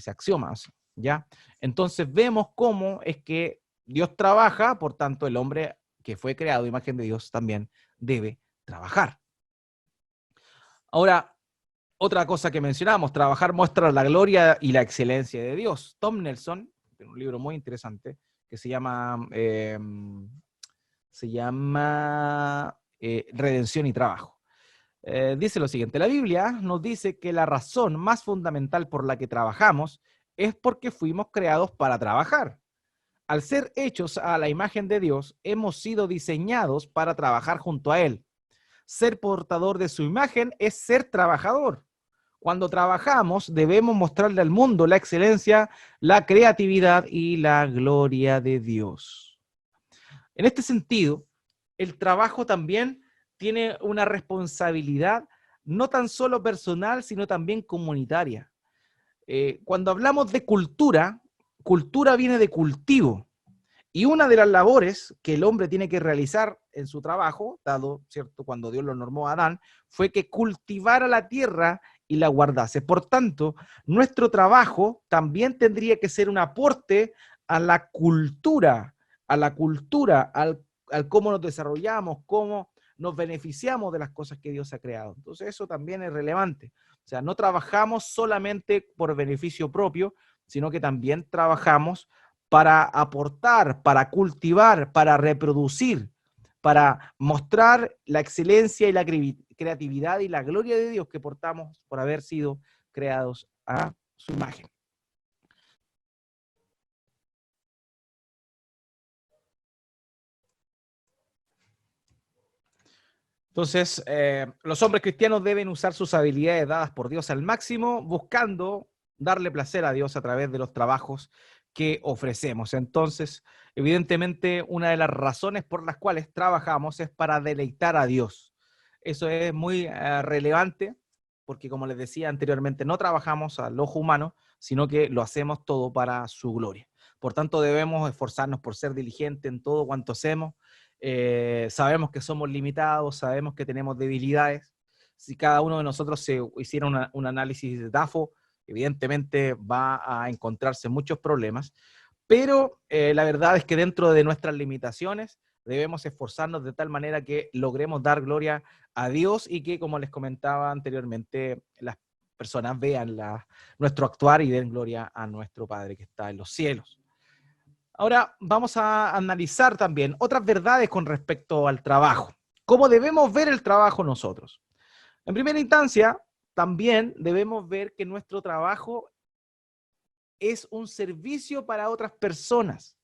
axioma, ¿ya? Entonces vemos cómo es que Dios trabaja, por tanto el hombre que fue creado a imagen de Dios también debe trabajar. Ahora, otra cosa que mencionamos, trabajar muestra la gloria y la excelencia de Dios. Tom Nelson, tiene un libro muy interesante que se llama Redención y Trabajo. Dice lo siguiente, la Biblia nos dice que la razón más fundamental por la que trabajamos es porque fuimos creados para trabajar. Al ser hechos a la imagen de Dios, hemos sido diseñados para trabajar junto a Él. Ser portador de su imagen es ser trabajador. Cuando trabajamos, debemos mostrarle al mundo la excelencia, la creatividad y la gloria de Dios. En este sentido, el trabajo también tiene una responsabilidad no tan solo personal, sino también comunitaria. Cuando hablamos de cultura, cultura viene de cultivo. Y una de las labores que el hombre tiene que realizar en su trabajo, dado, ¿cierto?, cuando Dios lo normó a Adán, fue que cultivara la tierra y la guardase. Por tanto, nuestro trabajo también tendría que ser un aporte a la cultura, al cómo nos desarrollamos, cómo nos beneficiamos de las cosas que Dios ha creado. Entonces eso también es relevante. O sea, no trabajamos solamente por beneficio propio, sino que también trabajamos para aportar, para cultivar, para reproducir, para mostrar la excelencia y la creatividad y la gloria de Dios que portamos por haber sido creados a su imagen. Entonces, los hombres cristianos deben usar sus habilidades dadas por Dios al máximo, buscando darle placer a Dios a través de los trabajos que ofrecemos. Entonces, evidentemente, una de las razones por las cuales trabajamos es para deleitar a Dios. Eso es muy relevante, porque como les decía anteriormente, no trabajamos al ojo humano, sino que lo hacemos todo para su gloria. Por tanto, debemos esforzarnos por ser diligentes en todo cuanto hacemos. Sabemos que somos limitados, sabemos que tenemos debilidades. Si cada uno de nosotros se hiciera un análisis de DAFO, evidentemente va a encontrarse muchos problemas, pero la verdad es que dentro de nuestras limitaciones debemos esforzarnos de tal manera que logremos dar gloria a Dios y que, como les comentaba anteriormente, las personas vean nuestro actuar y den gloria a nuestro Padre que está en los cielos. Ahora vamos a analizar también otras verdades con respecto al trabajo. ¿Cómo debemos ver el trabajo nosotros? En primera instancia, también debemos ver que nuestro trabajo es un servicio para otras personas.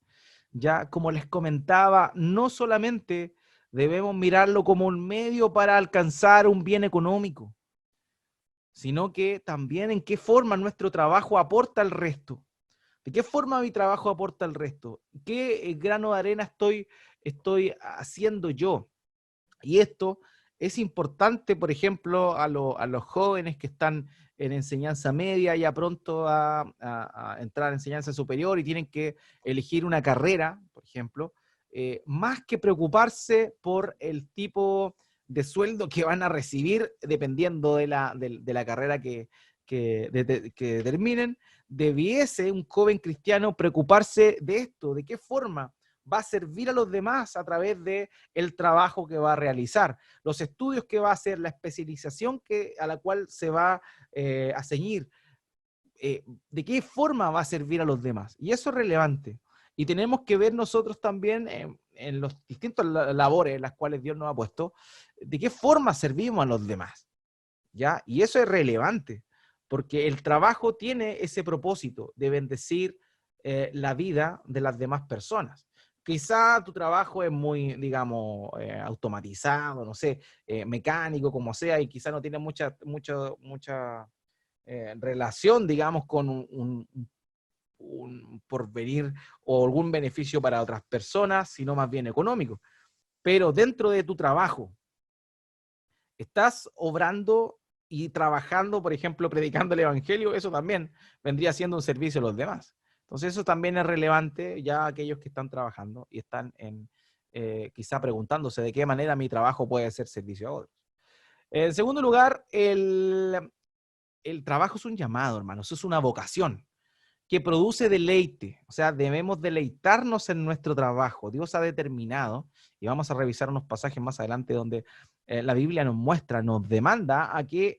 Ya, como les comentaba, no solamente debemos mirarlo como un medio para alcanzar un bien económico, sino que también en qué forma nuestro trabajo aporta al resto. ¿De qué forma mi trabajo aporta al resto? ¿Qué grano de arena estoy haciendo yo? Y esto es importante, por ejemplo, a los jóvenes que están en enseñanza media, ya pronto a entrar a enseñanza superior y tienen que elegir una carrera, por ejemplo, más que preocuparse por el tipo de sueldo que van a recibir dependiendo de la carrera que terminen, debiese un joven cristiano preocuparse de esto, de qué forma va a servir a los demás a través de el trabajo que va a realizar, los estudios que va a hacer, la especialización a la cual se va a ceñir, de qué forma va a servir a los demás. Y eso es relevante. Y tenemos que ver nosotros también en los distintos labores en las cuales Dios nos ha puesto, de qué forma servimos a los demás. ¿Ya? Y eso es relevante, porque el trabajo tiene ese propósito de bendecir la vida de las demás personas. Quizá tu trabajo es muy, digamos, automatizado, no sé, mecánico, como sea, y quizá no tiene mucha relación, digamos, con un porvenir o algún beneficio para otras personas, sino más bien económico. Pero dentro de tu trabajo, estás obrando y trabajando, por ejemplo, predicando el evangelio, eso también vendría siendo un servicio a los demás. Entonces eso también es relevante ya aquellos que están trabajando y están quizá preguntándose de qué manera mi trabajo puede ser servicio a otros. En segundo lugar, el trabajo es un llamado, hermanos, es una vocación que produce deleite, o sea, debemos deleitarnos en nuestro trabajo. Dios ha determinado, y vamos a revisar unos pasajes más adelante donde la Biblia nos muestra, nos demanda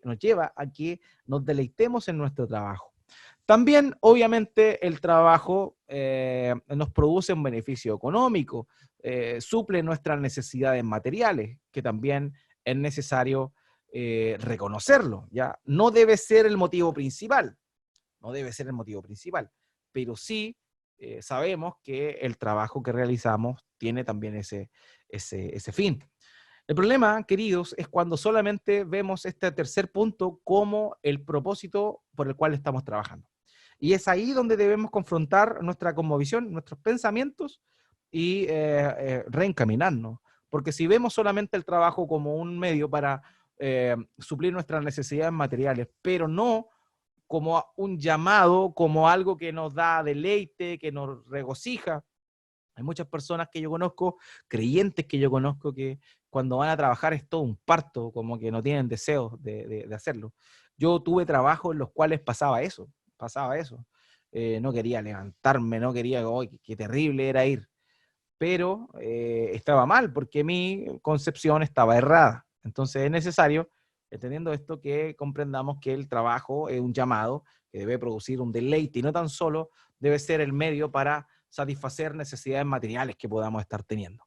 nos lleva a que nos deleitemos en nuestro trabajo. También, obviamente, el trabajo nos produce un beneficio económico, suple nuestras necesidades materiales, que también es necesario reconocerlo, ¿ya? No debe ser el motivo principal, no debe ser el motivo principal, pero sí sabemos que el trabajo que realizamos tiene también ese fin. El problema, queridos, es cuando solamente vemos este tercer punto como el propósito por el cual estamos trabajando. Y es ahí donde debemos confrontar nuestra cosmovisión, nuestros pensamientos y reencaminarnos. Porque si vemos solamente el trabajo como un medio para suplir nuestras necesidades materiales, pero no como un llamado, como algo que nos da deleite, que nos regocija. Hay muchas personas que yo conozco, creyentes que yo conozco, que cuando van a trabajar es todo un parto, como que no tienen deseos de hacerlo. Yo tuve trabajos en los cuales pasaba eso. No quería levantarme, no quería, oh, qué terrible era ir, pero estaba mal porque mi concepción estaba errada. Entonces es necesario, entendiendo esto, que comprendamos que el trabajo es un llamado que debe producir un deleite y no tan solo debe ser el medio para satisfacer necesidades materiales que podamos estar teniendo.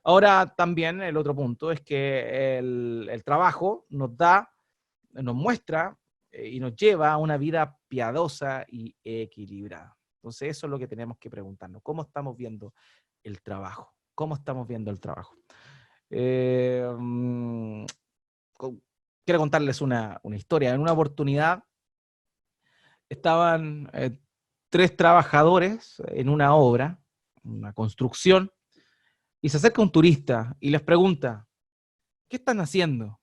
Ahora también el otro punto es que el trabajo nos muestra y nos lleva a una vida piadosa y equilibrada. Entonces eso es lo que tenemos que preguntarnos. ¿Cómo estamos viendo el trabajo? ¿Cómo estamos viendo el trabajo? Eh, mm, Quiero contarles una historia. En una oportunidad estaban tres trabajadores en una obra, una construcción, y se acerca un turista y les pregunta, ¿qué están haciendo?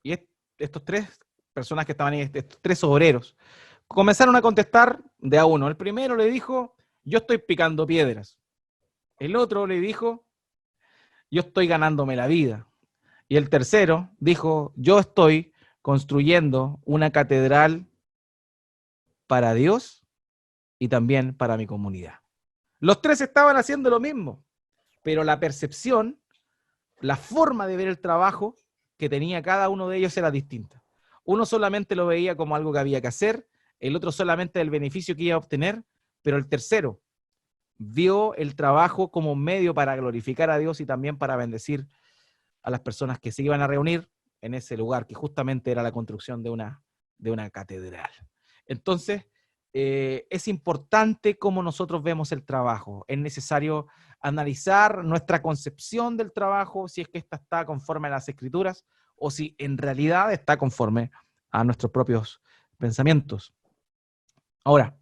Y estos tres personas que estaban ahí, estos tres obreros, comenzaron a contestar de a uno. El primero le dijo, yo estoy picando piedras. El otro le dijo, yo estoy ganándome la vida. Y el tercero dijo, yo estoy construyendo una catedral para Dios y también para mi comunidad. Los tres estaban haciendo lo mismo, pero la percepción, la forma de ver el trabajo que tenía cada uno de ellos era distinta. Uno solamente lo veía como algo que había que hacer, el otro solamente el beneficio que iba a obtener, pero el tercero vio el trabajo como un medio para glorificar a Dios y también para bendecir a las personas que se iban a reunir en ese lugar, que justamente era la construcción de una catedral. Entonces, es importante cómo nosotros vemos el trabajo. Es necesario analizar nuestra concepción del trabajo, si es que ésta está conforme a las Escrituras o si en realidad está conforme a nuestros propios pensamientos. Ahora,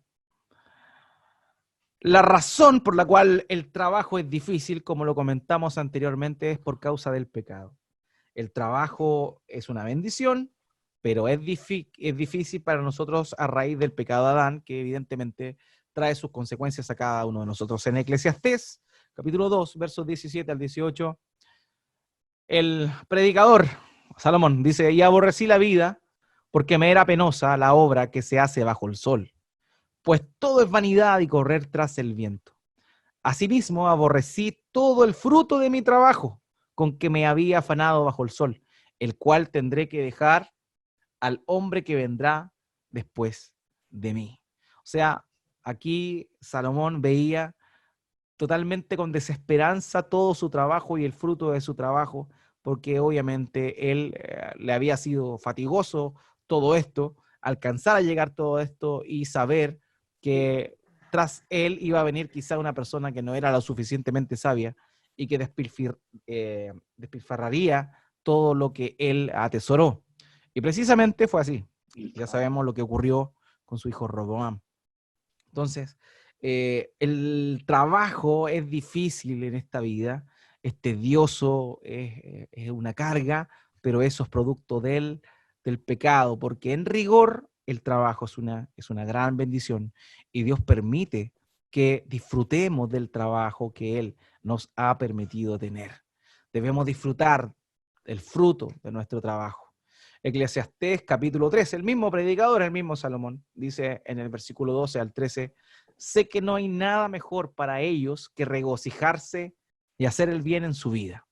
la razón por la cual el trabajo es difícil, como lo comentamos anteriormente, es por causa del pecado. El trabajo es una bendición, pero es difícil para nosotros a raíz del pecado de Adán, que evidentemente trae sus consecuencias a cada uno de nosotros. En Eclesiastés, capítulo 2, versos 17 al 18, el predicador, Salomón, dice, y aborrecí la vida porque me era penosa la obra que se hace bajo el sol, pues todo es vanidad y correr tras el viento. Asimismo, aborrecí todo el fruto de mi trabajo, con que me había afanado bajo el sol, el cual tendré que dejar al hombre que vendrá después de mí. O sea, aquí Salomón veía totalmente con desesperanza todo su trabajo y el fruto de su trabajo, porque obviamente él le había sido fatigoso todo esto, alcanzar a llegar todo esto y saber que tras él iba a venir quizá una persona que no era lo suficientemente sabia y que despilfarraría todo lo que él atesoró. Y precisamente fue así. Ya sabemos lo que ocurrió con su hijo Roboam. Entonces, el trabajo es difícil en esta vida, es tedioso, es una carga, pero eso es producto del pecado, porque en rigor el trabajo es una gran bendición y Dios permite que disfrutemos del trabajo que Él nos ha permitido tener. Debemos disfrutar el fruto de nuestro trabajo. Eclesiastés capítulo 3, el mismo predicador, el mismo Salomón, dice en el versículo 12 al 13, sé que no hay nada mejor para ellos que regocijarse y hacer el bien en su vida.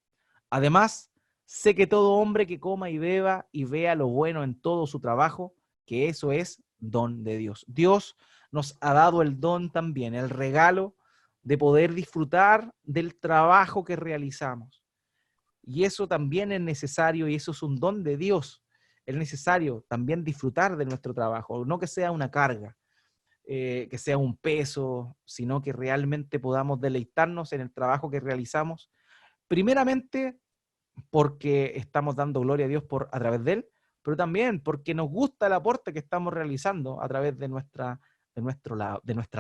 Además, sé que todo hombre que coma y beba y vea lo bueno en todo su trabajo, que eso es don de Dios. Dios nos ha dado el don también, el regalo de poder disfrutar del trabajo que realizamos. Y eso también es necesario y eso es un don de Dios. Es necesario también disfrutar de nuestro trabajo, no que sea una carga, que sea un peso, sino que realmente podamos deleitarnos en el trabajo que realizamos, primeramente porque estamos dando gloria a Dios a través de él, pero también porque nos gusta el aporte que estamos realizando a través de nuestra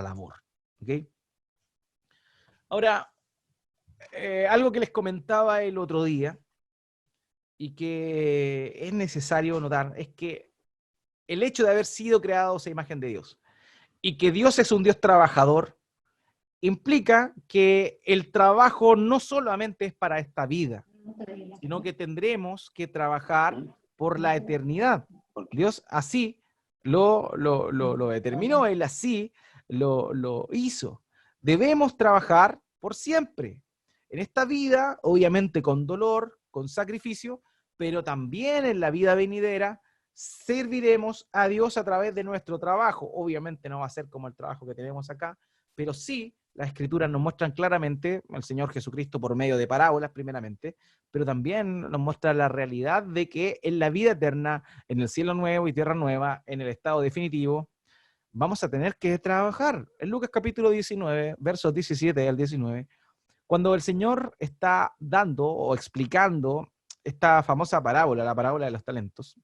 labor. ¿Okay? Ahora, algo que les comentaba el otro día y que es necesario notar es que el hecho de haber sido creados a imagen de Dios y que Dios es un Dios trabajador, implica que el trabajo no solamente es para esta vida, sino que tendremos que trabajar por la eternidad. Dios así lo determinó, Él así lo hizo. Debemos trabajar por siempre. En esta vida, obviamente con dolor, con sacrificio, pero también en la vida venidera, serviremos a Dios a través de nuestro trabajo. Obviamente no va a ser como el trabajo que tenemos acá, pero sí las escrituras nos muestran claramente, el Señor Jesucristo por medio de parábolas primeramente, pero también nos muestra la realidad de que en la vida eterna, en el cielo nuevo y tierra nueva, en el estado definitivo, vamos a tener que trabajar. En Lucas capítulo 19, versos 17 al 19, cuando el Señor está dando o explicando esta famosa parábola, la parábola de los talentos,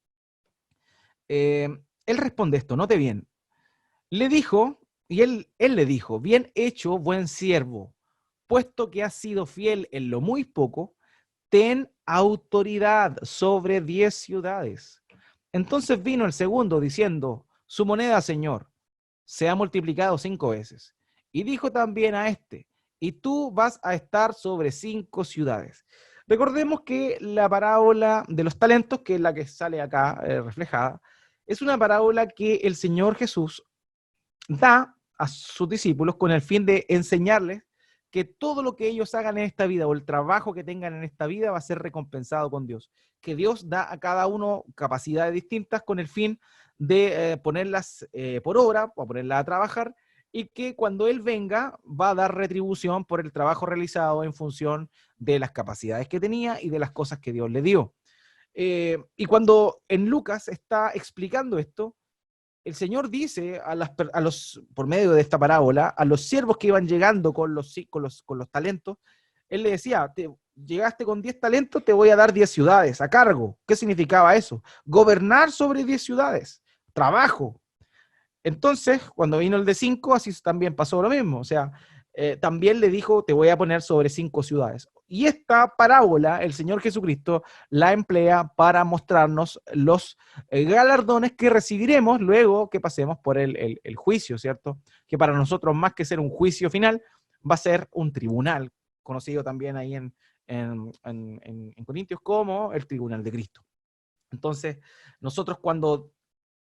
él responde esto, note bien, le dijo, y él le dijo, bien hecho, buen siervo, puesto que has sido fiel en lo muy poco, ten autoridad sobre 10 ciudades. Entonces vino el segundo diciendo, su moneda, señor, se ha multiplicado 5 veces. Y dijo también a este, y tú vas a estar sobre 5 ciudades. Recordemos que la parábola de los talentos, que es la que sale acá reflejada, es una parábola que el Señor Jesús da a sus discípulos con el fin de enseñarles que todo lo que ellos hagan en esta vida o el trabajo que tengan en esta vida va a ser recompensado con Dios. Que Dios da a cada uno capacidades distintas con el fin de ponerlas por obra o ponerlas a trabajar y que cuando Él venga va a dar retribución por el trabajo realizado en función de las capacidades que tenía y de las cosas que Dios le dio. Y cuando en Lucas está explicando esto, el Señor dice por medio de esta parábola, a los siervos que iban llegando con los talentos, Él le decía, llegaste con 10 talentos, te voy a dar 10 ciudades a cargo. ¿Qué significaba eso? Gobernar sobre 10 ciudades, trabajo. Entonces, cuando vino el de 5, así también pasó lo mismo. O sea, también le dijo, te voy a poner sobre 5 ciudades. Y esta parábola, el Señor Jesucristo la emplea para mostrarnos los galardones que recibiremos luego que pasemos por el juicio, ¿cierto? Que para nosotros, más que ser un juicio final, va a ser un tribunal, conocido también ahí en Corintios como el tribunal de Cristo. Entonces, nosotros cuando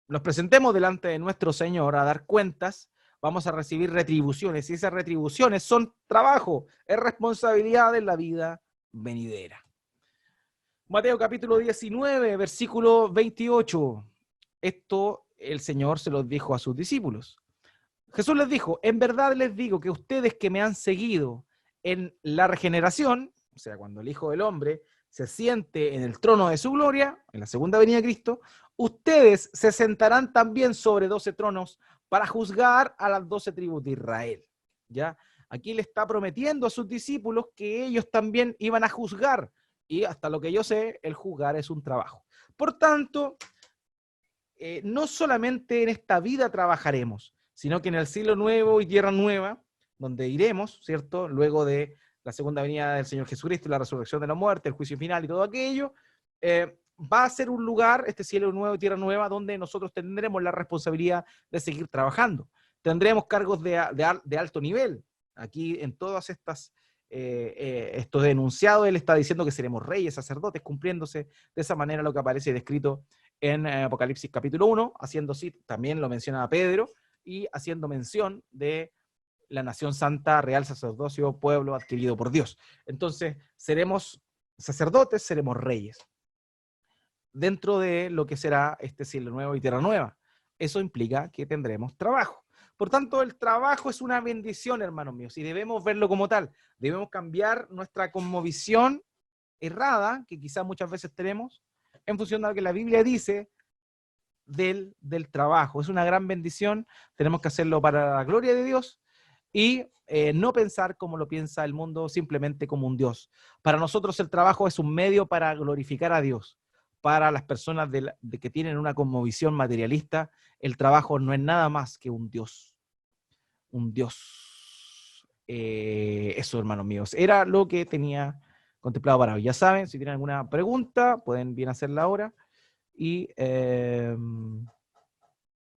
nos presentemos delante de nuestro Señor a dar cuentas, vamos a recibir retribuciones, y esas retribuciones son trabajo, es responsabilidad en la vida venidera. Mateo capítulo 19, versículo 28. Esto el Señor se los dijo a sus discípulos. Jesús les dijo, en verdad les digo que ustedes que me han seguido en la regeneración, o sea, cuando el Hijo del Hombre se siente en el trono de su gloria, en la segunda venida de Cristo, ustedes se sentarán también sobre 12 tronos para juzgar a las 12 tribus de Israel. ¿Ya? Aquí le está prometiendo a sus discípulos que ellos también iban a juzgar, y hasta lo que yo sé, el juzgar es un trabajo. Por tanto, no solamente en esta vida trabajaremos, sino que en el cielo nuevo y tierra nueva, donde iremos, ¿cierto? Luego de la segunda venida del Señor Jesucristo, la resurrección de la muerte, el juicio final y todo aquello, va a ser un lugar, este cielo nuevo y tierra nueva, donde nosotros tendremos la responsabilidad de seguir trabajando. Tendremos cargos de alto nivel. Aquí en todas estas, estos enunciados, él está diciendo que seremos reyes, sacerdotes, cumpliéndose de esa manera lo que aparece descrito en Apocalipsis capítulo 1, haciendo así, también lo menciona Pedro, y haciendo mención de la nación santa, real sacerdocio, pueblo adquirido por Dios. Entonces, seremos sacerdotes, seremos reyes, dentro de lo que será este cielo nuevo y tierra nueva. Eso implica que tendremos trabajo. Por tanto, el trabajo es una bendición, hermanos míos, y debemos verlo como tal. Debemos cambiar nuestra cosmovisión errada, que quizás muchas veces tenemos, en función de lo que la Biblia dice del trabajo. Es una gran bendición, tenemos que hacerlo para la gloria de Dios y no pensar como lo piensa el mundo, simplemente como un Dios. Para nosotros el trabajo es un medio para glorificar a Dios. Para las personas de que tienen una cosmovisión materialista, el trabajo no es nada más que un Dios. Un Dios. Eso, hermanos míos, era lo que tenía contemplado para hoy. Ya saben, si tienen alguna pregunta, pueden bien hacerla ahora. Y